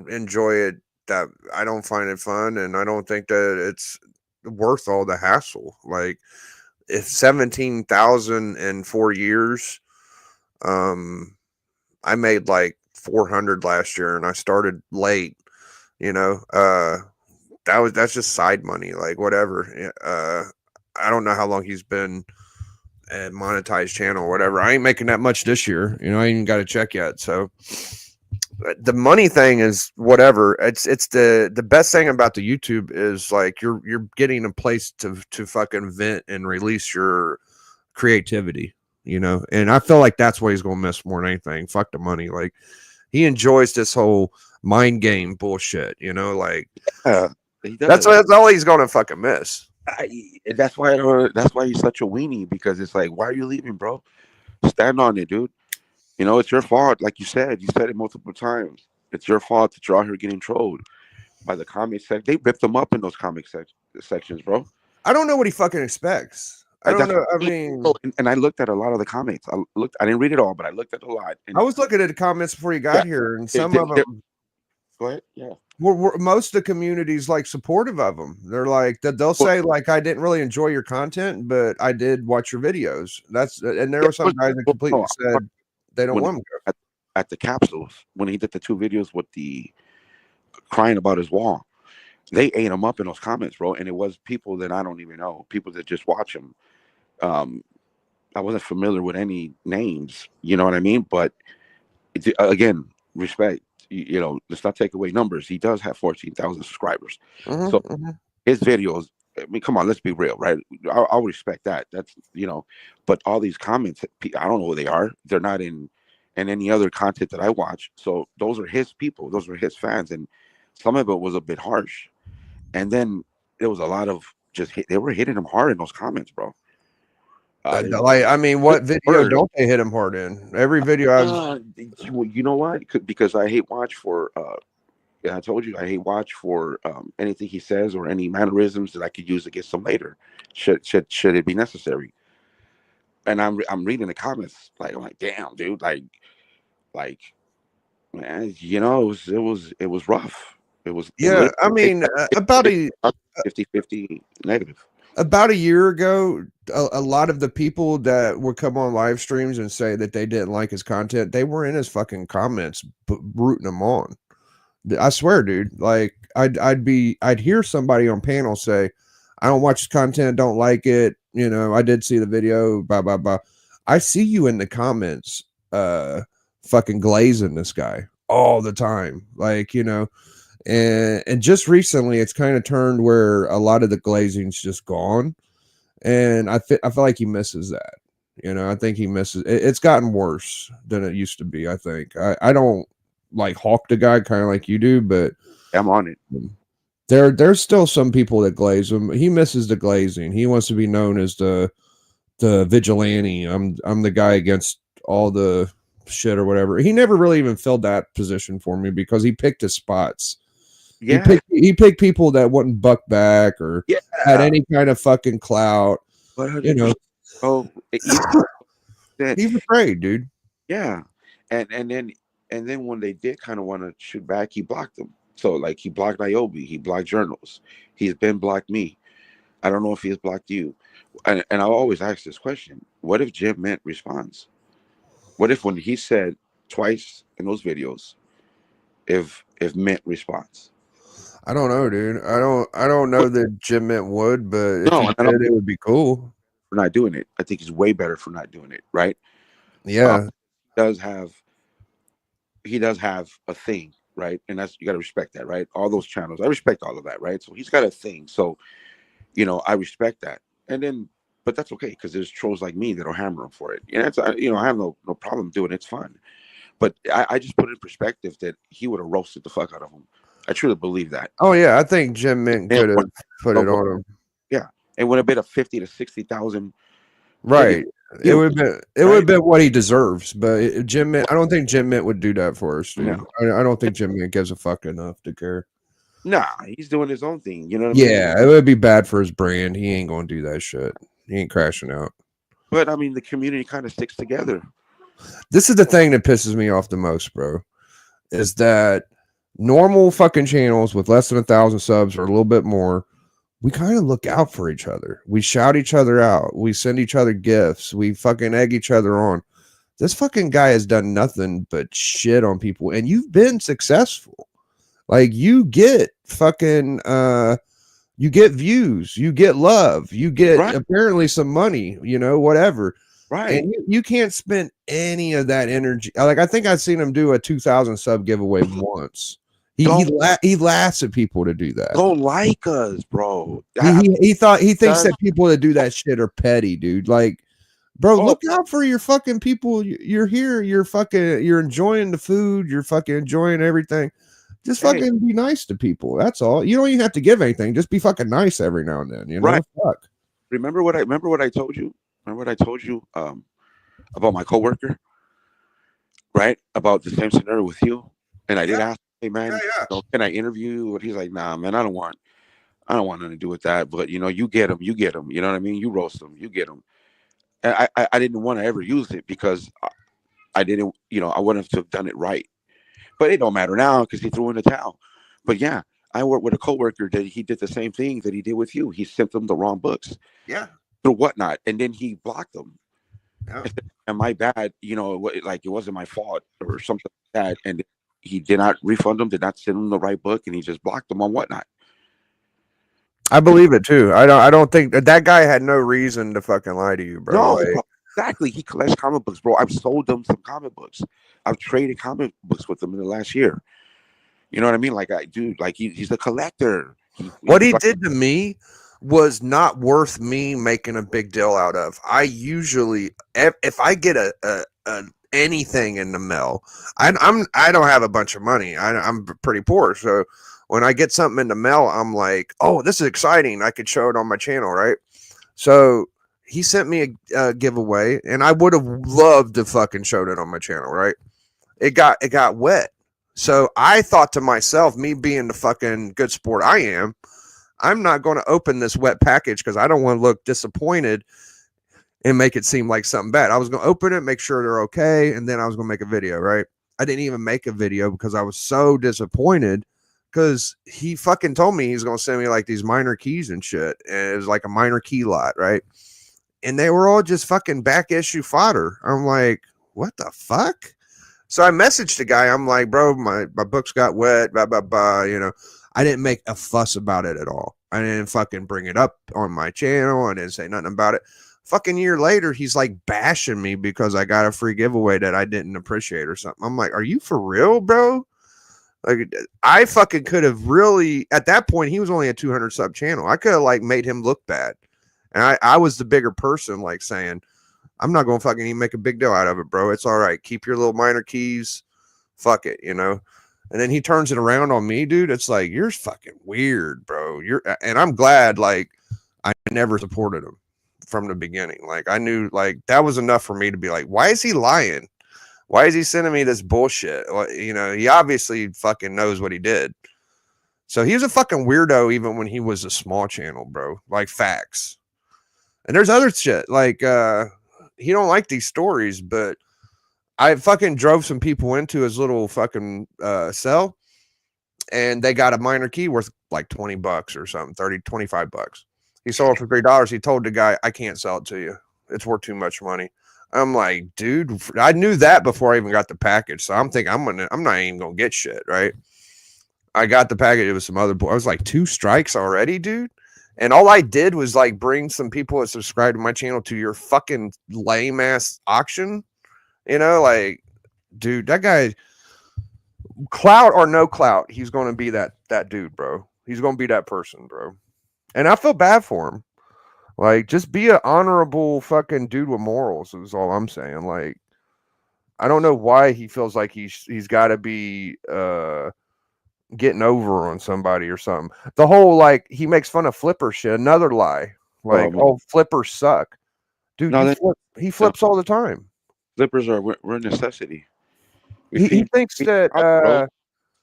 enjoy it. That I don't find it fun, and I don't think that it's worth all the hassle. Like if 17,000 in 4 years, um, I made like 400 last year, and I started late. You know, that's just side money, like whatever. I don't know how long he's been a monetized channel or whatever. I ain't making that much this year. I ain't even got a check yet. So the money thing is whatever. It's the best thing about the YouTube is like you're getting a place to fucking vent and release your creativity, and I feel like that's what he's gonna miss more than anything. Fuck the money. Like he enjoys this whole mind game bullshit, like Yeah, he that's does. all he's gonna fucking miss. That's why that's why he's such a weenie because it's like, why are you leaving, bro? Stand on it, dude. It's your fault. Like you said it multiple times. It's your fault that you're out here getting trolled by the comic section. They ripped them up in those sections, bro. I don't know what he fucking expects. I don't That's know. what I I mean. mean, Oh, and I looked at a lot of the comments. I didn't read it all, but I looked at a lot. I And was looking at the comments before you yeah, got here, and they, some they, of they're- them go ahead. Yeah. were most of the communities like supportive of them. They're like they'll Well, say like I didn't really enjoy your content, but I did watch your videos. And there yeah, were some guys that completely no, said they don't when want him. at the capsules when he did the 2 videos with the crying about his wall, they ate him up in those comments, bro. And it was people that I don't even know, people that just watch him. Um, I wasn't familiar with any names, you know what I mean? But again, respect. Let's not take away numbers. He does have 14,000 subscribers, so Mm-hmm. his videos. I mean, come on, let's be real, right? I'll respect that. That's but all these comments, I don't know who they are. They're not in any other content that I watch. So those are his people. Those are his fans, and some of it was a bit harsh. And then there was a lot of they were hitting him hard in those comments, bro. They Like, I mean, what video word. don't they hit him hard in? Every video I've You know what? Because I hate watch for. Yeah, I told you I hate watch for anything he says or any mannerisms that I could use against him later. Should it be necessary? And I'm reading the comments like I'm like, damn, dude, like man, it was rough. It was yeah, I mean, about it, a 50-50 negative. about a year ago, a lot of the people that would come on live streams and say that they didn't like his content, they were in his fucking comments, rooting him on. I swear, dude. Like, I'd hear somebody on panel say, "I don't watch his content, don't like it." I did see the video, blah blah blah. I see you in the comments, fucking glazing this guy all the time, like And just recently it's kind of turned where a lot of the glazing's just gone, and I feel like he misses that. I think he misses it's gotten worse than it used to be. I think I don't like hawk the guy kind of like you do, but I'm on it. there's still some people that glaze him. He misses the glazing. He wants to be known as the vigilante. I'm the guy against all the shit or whatever. He never really even filled that position for me because he picked his spots. Yeah, He picked people that wouldn't buck back or had any kind of fucking clout. 100%. Oh, He's afraid, dude. Yeah, and then when they did kind of want to shoot back, he blocked them. So like he blocked Niobe, he blocked journals. He's been blocked me. I don't know if he has blocked you. And I always ask this question: what if Jim Mint responds? What if when he said twice in those videos, if Mint responds? I don't know, dude. I don't know that Jim Mint would, but if No, he did, it would be cool. For not doing it, I think he's way better for not doing it. Right? Yeah, he does have a thing, right? And that's, you got to respect that, right? All those channels, I respect all of that, right? So he's got a thing. So I respect that. And then, but that's okay because there's trolls like me that'll hammer him for it. And it's I have no problem doing it. It's fun. But I just put it in perspective that he would have roasted the fuck out of him. I truly believe that. Oh yeah, I think Jim Mint could have put it on him. Yeah, it would have been a 50 to 60,000. Right. It would have been what he deserves. But Jim Mint, I don't think Jim Mint would do that for us, dude. No. I don't think Jim Mint gives a fuck enough to care. Nah, he's doing his own thing. You know what I mean? Yeah, it would be bad for his brand. He ain't gonna do that shit. He ain't crashing out. But I mean, the community kind of sticks together. This is the thing that pisses me off the most, bro. Is that normal fucking channels with less than 1,000 subs or a little bit more, we kind of look out for each other. We shout each other out. We send each other gifts. We fucking egg each other on. This fucking guy has done nothing but shit on people, and you've been successful. Like, you get fucking you get views, you get love, you get apparently some money, whatever. Right. And you can't spend any of that energy. Like, I think I've seen him do a 2,000 sub giveaway once. He laughs at people to do that. Don't like us, bro. He thinks that people that do that shit are petty, dude. Like, bro, look out for your fucking people. You're here. You're enjoying the food. You're fucking enjoying everything. Just fucking be nice to people. That's all. You don't even have to give anything. Just be fucking nice every now and then. Right. Fuck. Remember what I told you? Remember what I told you about my coworker? Right? About the same scenario with you. And I did ask, hey man, can I interview you? But he's like, nah, man, I don't want nothing to do with that. But you get them. You know what I mean? You roast them, you get them. And I didn't want to ever use it because I didn't, I wouldn't have done it right. But it don't matter now because he threw in the towel. But yeah, I worked with a coworker that he did the same thing that he did with you. He sent them the wrong books. Yeah. Through whatnot. And then he blocked them. Yeah. And my bad, like it wasn't my fault or something like that. And he did not refund them, did not send them the right book, and he just blocked them on whatnot. I believe it too. I don't think that guy had no reason to fucking lie to you, bro. No, like, bro, exactly. He collects comic books, bro. I've sold them some comic books. I've traded comic books with him in the last year. You know what I mean? Like, he's a collector. What he did to me was not worth me making a big deal out of. I usually, if I get a anything in the mail, I don't have a bunch of money. I'm pretty poor, so when I get something in the mail, I'm like, oh, this is exciting. I could show it on my channel, right? So he sent me a giveaway, and I would have loved to fucking showed it on my channel, right? It got wet. So I thought to myself, me being the fucking good sport I am, I'm not going to open this wet package because I don't want to look disappointed and make it seem like something bad. I was going to open it, make sure they're okay, and then I was going to make a video, right? I didn't even make a video because I was so disappointed because he fucking told me he's going to send me like these minor keys and shit. And it was like a minor key lot, right? And they were all just fucking back issue fodder. I'm like, what the fuck? So I messaged the guy. I'm like, bro, my books got wet, blah, blah, blah. I didn't make a fuss about it at all. I didn't fucking bring it up on my channel. I didn't say nothing about it. Fucking year later, he's like bashing me because I got a free giveaway that I didn't appreciate or something. I'm like, are you for real, bro? Like I fucking could have really at that point he was only a 200 sub channel. I could have like made him look bad. And I was the bigger person, like saying, I'm not gonna fucking even make a big deal out of it, bro. It's all right. Keep your little minor keys. Fuck it, you know. And then he turns it around on me, dude. It's like you're fucking weird, bro. And I'm glad like I never supported him from the beginning. Like I knew like that was enough for me to be like, why is he lying? Why is he sending me this bullshit? Well, you know, he obviously fucking knows what he did. So he was a fucking weirdo even when he was a small channel, bro. Like facts. And there's other shit. Like he don't like these stories, but I fucking drove some people into his little fucking cell and they got a minor key worth like $20 or something, 30, $25. He sold it for $3. He told the guy, I can't sell it to you. It's worth too much money. I'm like, dude, I knew that before I even got the package. So I'm thinking I'm not even gonna get shit, right? I got the package. It was some other boy. I was like, 2 strikes already, dude. And all I did was like bring some people that subscribe to my channel to your fucking lame ass auction. You know, like, dude, that guy, clout or no clout, he's gonna be that dude, bro. He's gonna be that person, bro. And I feel bad for him. Like, just be an honorable fucking dude with morals is all I'm saying. Like, I don't know why he feels like he's got to be getting over on somebody or something. The whole like he makes fun of flipper shit. Another lie. Like, oh, flippers suck, dude. No, He flips all the time. Flippers we're a necessity. He thinks that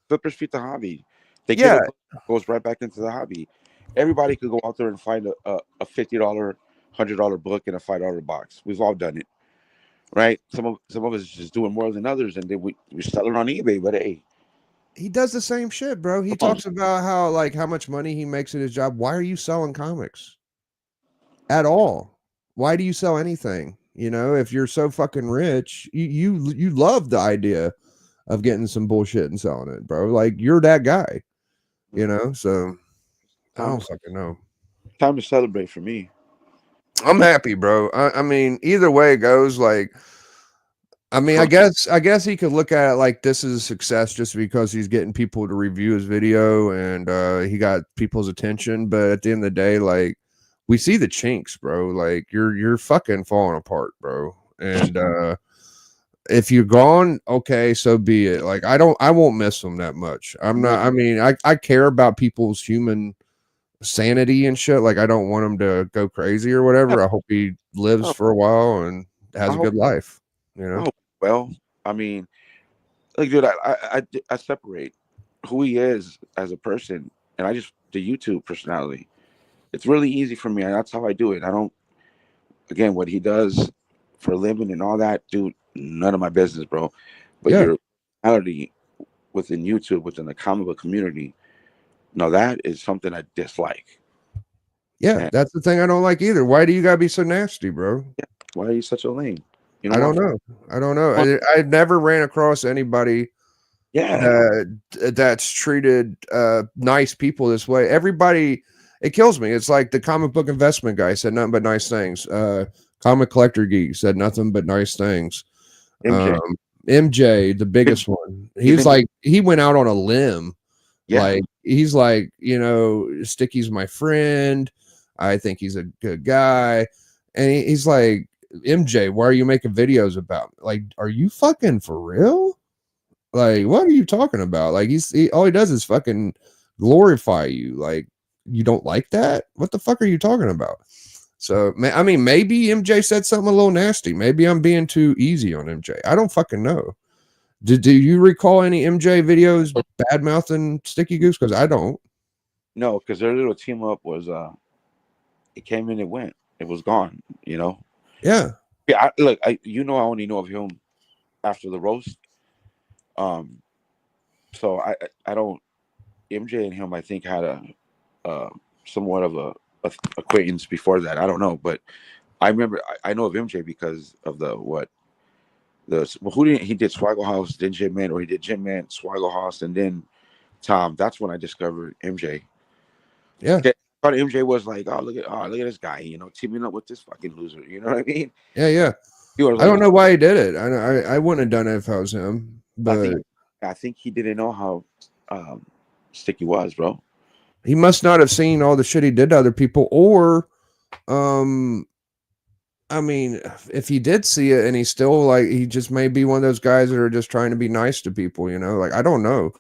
flippers feed the hobby. They yeah, give it goes right back into the hobby. Everybody could go out there and find a $50, $100 book and a $5 box. We've all done it, right? Some of us just doing more than others, and then we sell it on eBay. But hey, he does the same shit, bro. He talks about how much money he makes at his job. Why are you selling comics at all? Why do you sell anything? You know, if you're so fucking rich, you love the idea of getting some bullshit and selling it, bro. Like you're that guy, you know. So I don't fucking know. Time to celebrate for me. I'm happy, bro. I mean, either way it goes, like, I mean, I guess he could look at it like this is a success just because he's getting people to review his video and he got people's attention. But at the end of the day, like, we see the chinks, bro. Like, you're fucking falling apart, bro. And if you're gone, okay, so be it. Like, I won't miss him that much. I'm not. I mean, I care about people's human sanity and shit. Like I don't want him to go crazy or whatever. I hope he lives for a while and has a good life, you know. Well, I mean, like, dude, I separate who he is as a person and I just the YouTube personality. It's really easy for me, and that's how I do it. I don't, again, what he does for a living and all that, dude, none of my business, bro. But your personality within YouTube, within the comic book community, now that is something I dislike. Yeah, and that's the thing I don't like either. Why do you gotta be so nasty, bro? Yeah. Why are you such a lame? You know, I don't know. I never ran across anybody that's treated nice people this way. Everybody, it kills me. It's like the comic book investment guy said nothing but nice things. Comic collector geek said nothing but nice things. MJ, the biggest one. He's like he went out on a limb. Yeah. Like he's like, you know, Sticky's my friend. I think he's a good guy. And he's like, MJ, why are you making videos about me? Like, are you fucking for real? Like, what are you talking about? Like, all he does is fucking glorify you. Like, you don't like that? What the fuck are you talking about? So, I mean, maybe MJ said something a little nasty. Maybe I'm being too easy on MJ. I don't fucking know. Do you recall any MJ videos bad mouthing Sticky Goose? Because I don't. No, because their little team up was it came and it went. It was gone, you know? Yeah. Yeah, I only know of him after the roast. So I don't MJ and him I think had a somewhat of a acquaintance before that. I don't know, but I remember I know of MJ because of who didn't he did Swaggle House, then Jim Man, or he did Jim Man, Swaggle House, and then Tom. That's when I discovered MJ. Yeah, I thought MJ was like, look at this guy, you know, teaming up with this fucking loser. You know what I mean? Yeah. I don't know why he did it. I wouldn't have done it if I was him. But I think he didn't know how Sticky was, bro. He must not have seen all the shit he did to other people, or um I mean, if he did see it and he's still like, he just may be one of those guys that are just trying to be nice to people, you know? Like, I don't know.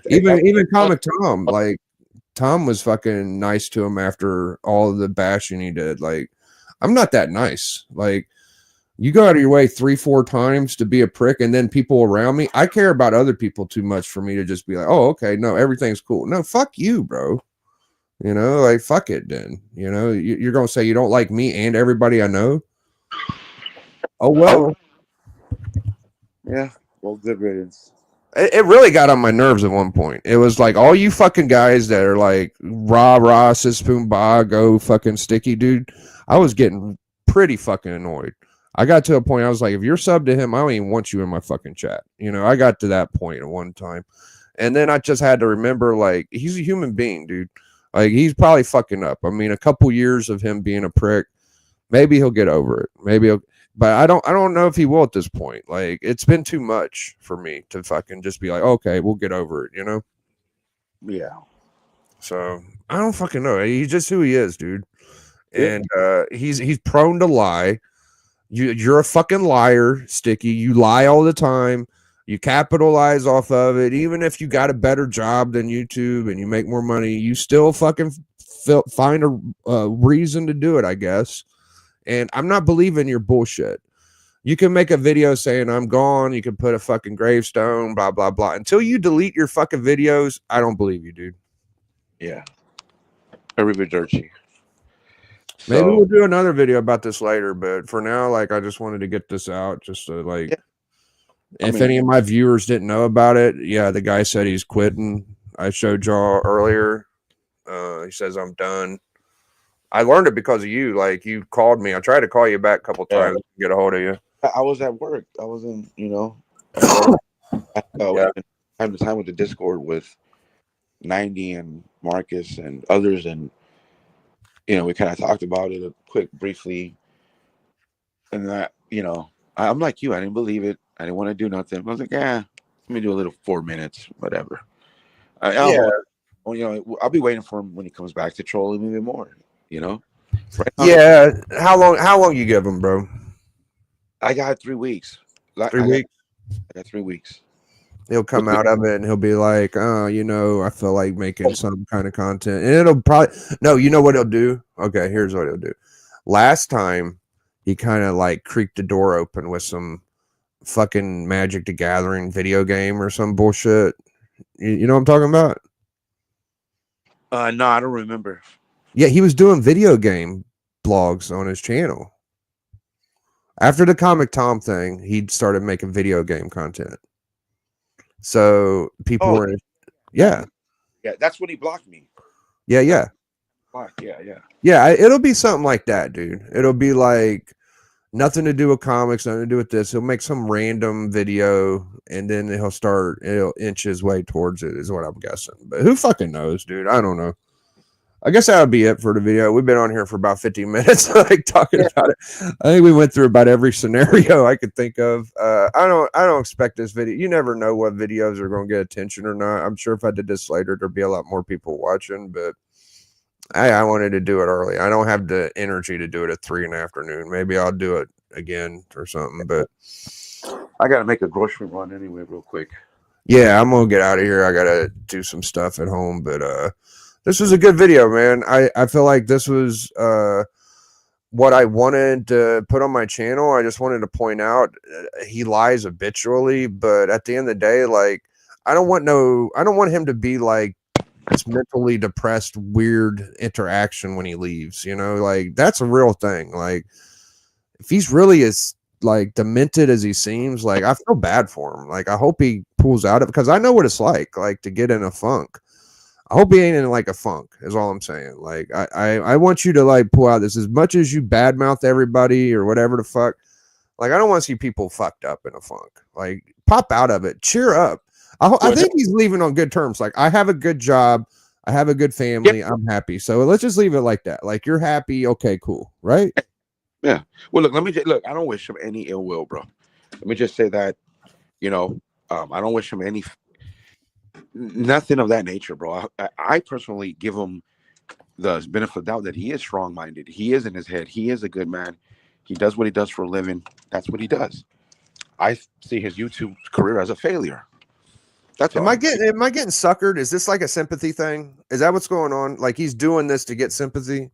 Even Comic Tom, like Tom was fucking nice to him after all of the bashing he did. Like, I'm not that nice. Like, you go out of your way 3-4 times to be a prick, and then people around me, I care about other people too much for me to just be like, oh, okay, no, everything's cool. No, fuck you, bro. You know, like, fuck it then. You know, you're going to say you don't like me and everybody I know? Oh, well. Yeah, well, good riddance. It really got on my nerves at one point. It was like all you fucking guys that are like rah, sis boom bah, go fucking sticky, dude. I was getting pretty fucking annoyed. I got to a point I was like, if you're sub to him, I don't even want you in my fucking chat. You know, I got to that point at one time. And then I just had to remember, like, he's a human being, dude. Like, he's probably fucking up. I mean, a couple years of him being a prick, maybe he'll get over it. Maybe he'll, but I don't know if he will at this point. Like, it's been too much for me to fucking just be like, okay, we'll get over it, you know? Yeah. So I don't fucking know. He's just who he is, dude. And he's prone to lie. You're a fucking liar, Sticky. You lie all the time. You capitalize off of it. Even if you got a better job than YouTube and you make more money, you still fucking find a reason to do it, I guess. And I'm not believing your bullshit. You can make a video saying I'm gone. You can put a fucking gravestone, blah, blah, blah. Until you delete your fucking videos, I don't believe you, dude. Yeah. Everybody dirty. Maybe we'll do another video about this later, but for now, like, I just wanted to get this out just to, like, if any of my viewers didn't know about it, yeah, the guy said he's quitting. I showed y'all earlier. He says I'm done. I learned it because of you. Like, you called me. I tried to call you back a couple times to get a hold of you. I was at work. I was in, you know, time to time with the Discord with 90 and Marcus and others, and you know, we kind of talked about it briefly, and that, you know, I'm like you. I didn't believe it. I didn't want to do nothing. I was like, yeah, let me do a little 4 minutes, whatever. You know, I'll be waiting for him when he comes back to troll him even more. You know, right now, yeah. How long you give him, bro? I got 3 weeks. 3 weeks. I got 3 weeks. He'll come out of it and he'll be like, oh, you know, I feel like making some kind of content. And it'll probably, no, you know what he'll do? Okay, here's what he'll do. Last time, he kind of like creaked the door open with some fucking Magic the Gathering video game or some bullshit. You know what I'm talking about? No, I don't remember. Yeah, he was doing video game blogs on his channel. After the Comic Tom thing, he started making video game content. So people were, yeah, that's when he blocked me. Yeah. Yeah. It'll be something like that, dude. It'll be like nothing to do with comics, nothing to do with this. He'll make some random video, and then it'll inch his way towards it, is what I'm guessing. But who fucking knows, dude? I don't know. I guess that would be it for the video. We've been on here for about 15 minutes, like talking about it. I think we went through about every scenario I could think of. I don't expect this video. You never know what videos are going to get attention or not. I'm sure if I did this later, there'd be a lot more people watching, but I wanted to do it early. I don't have the energy to do it at 3 in the afternoon. Maybe I'll do it again or something, but I got to make a grocery run anyway, real quick. Yeah, I'm going to get out of here. I got to do some stuff at home, but, this was a good video, man. I feel like this was what I wanted to put on my channel. I just wanted to point out he lies habitually, but at the end of the day, like, I don't want him to be like this mentally depressed, weird interaction when he leaves. You know, like, that's a real thing. Like, if he's really as like demented as he seems, like, I feel bad for him. Like, I hope he pulls out of it, because I know what it's like to get in a funk. I hope he ain't in like a funk, is all I'm saying. Like, I want you to like pull out this, as much as you badmouth everybody or whatever the fuck. Like, I don't want to see people fucked up in a funk. Like, pop out of it. Cheer up. I think he's leaving on good terms. Like, I have a good job. I have a good family. Yep. I'm happy. So let's just leave it like that. Like, you're happy. Okay, cool. Right? Yeah. Well, look, I don't wish him any ill will, bro. Let me just say that, you know, I don't wish him any Nothing of that nature, bro. I personally give him the benefit of the doubt that he is strong-minded. He is in his head. He is a good man. He does what he does for a living. That's what he does. I see his YouTube career as a failure. That's Am all. I getting suckered? Is this like a sympathy thing? Is that what's going on? Like he's doing this to get sympathy?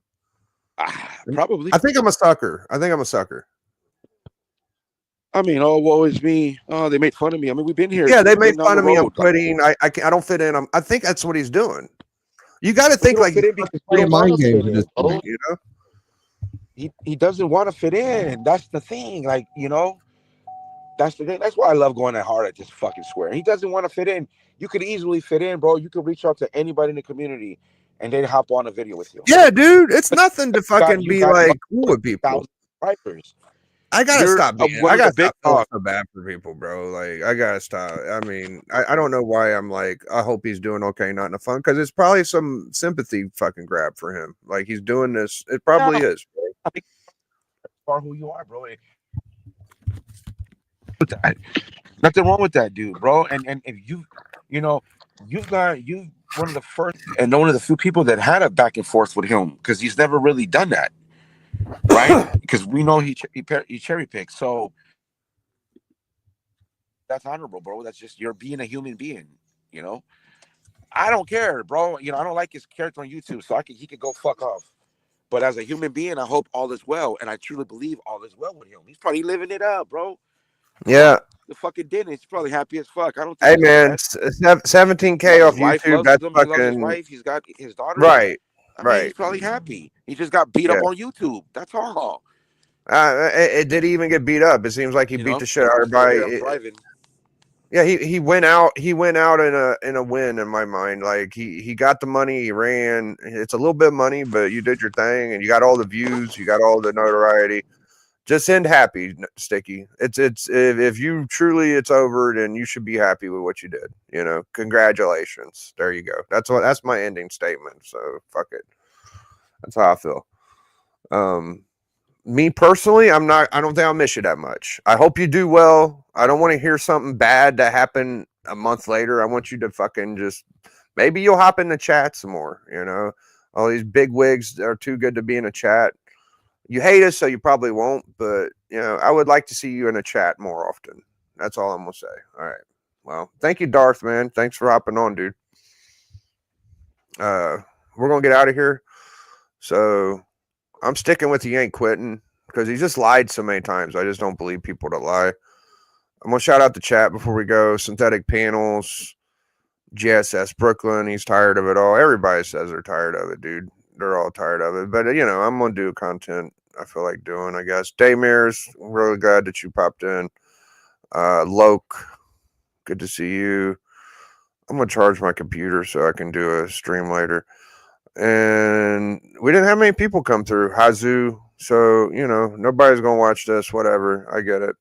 Probably. I think I'm a sucker. I think I'm a sucker. I mean, oh, woe is me. Oh, they made fun of me. I mean, we've been here. Yeah, they We've made been down fun the of me. I'm road. quitting. I don't fit in. I think that's what he's doing. You got to But you think don't like fit he's in because you playing don't want mind to games fit at this in, bro. point. You know? He doesn't want to fit in. That's the thing. Like, you know, that's the thing. That's why I love going that hard at this fucking square. He doesn't want to fit in. You could easily fit in, bro. You could reach out to anybody in the community and they'd hop on a video with you. Yeah, dude. It's nothing to fucking You be got like cool with people. 1,000 subscribers. I gotta You're stop being. one I of the gotta big stop feeling dogs. so bad for people, bro. Like I gotta stop. I mean, I don't know why I'm like. I hope he's doing okay, not in a fun, because it's probably some sympathy fucking grab for him. Like he's doing this. It probably Yeah. is. Bro. I think you are who you are, bro. Nothing wrong with that, dude, bro. And if you know, you one of the first and one of the few people that had a back and forth with him because he's never really done that, right? Because we know he cherry picks, so that's honorable, bro. That's just you're being a human being, you know. I don't care, bro. You know, I don't like his character on YouTube, so he could go fuck off. But as a human being, I hope all is well, and I truly believe all is well with him. He's probably living it up, bro. Yeah. The fucking dentist, he's probably happy as fuck. I don't think Hey he's man, upset. 17K off His wife YouTube. loves That's him. He loves his fucking wife. He's got his daughters. right. I mean, Right. he's probably happy. He just got beat Yeah. up on YouTube. That's all. Did he even get beat up? It seems like he beat the shit out of everybody. I'm driving. Yeah, he went out. He went out in a win in my mind. Like he got the money. He ran. It's a little bit of money, but you did your thing, and you got all the views. You got all the notoriety. Just end happy, Sticky. It's if you truly it's over, then you should be happy with what you did. You know, congratulations. There you go. That's my ending statement. So fuck it. That's how I feel. Me personally, I don't think I'll miss you that much. I hope you do well. I don't want to hear something bad that happened a month later. I want you to fucking just maybe you'll hop in the chat some more, you know. All these big wigs are too good to be in a chat. You hate us, so you probably won't, but you know, I would like to see you in a chat more often. That's all I'm gonna say. All right. Well, thank you, Darth, man. Thanks for hopping on, dude. We're gonna get out of here. So I'm sticking with you ain't quitting because he just lied so many times. I just don't believe people to lie. I'm going to shout out the chat before we go. Synthetic Panels, GSS Brooklyn. He's tired of it all. Everybody says they're tired of it, dude. They're all tired of it. But, you know, I'm going to do content I feel like doing, I guess. Daymare's, really glad that you popped in. Loke, good to see you. I'm going to charge my computer so I can do a stream later. And we didn't have many people come through. Hazu. So, you know, nobody's going to watch this. Whatever. I get it.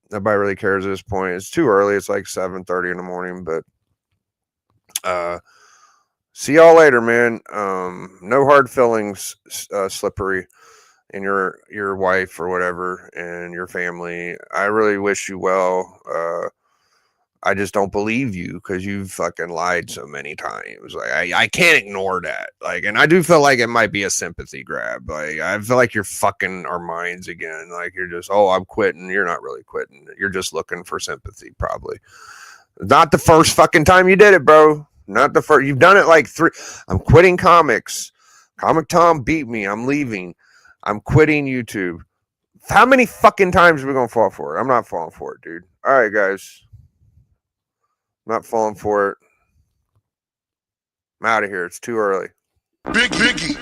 Nobody really cares at this point. It's too early. It's like 7:30 in the morning. But see y'all later, man. No hard feelings, Slippery, and your wife or whatever, and your family. I really wish you well. I just don't believe you because you've fucking lied so many times. Like I can't ignore that. Like, and I do feel like it might be a sympathy grab. Like I feel like you're fucking our minds again. Like you're just, oh, I'm quitting. You're not really quitting. You're just looking for sympathy, probably. Not the first fucking time you did it, bro. Not the first. You've done it like 3. I'm quitting comics. Comic Tom beat me. I'm leaving. I'm quitting YouTube. How many fucking times are we gonna fall for it? I'm not falling for it, dude. All right, guys. Not falling for it. I'm out of here. It's too early. Biggie.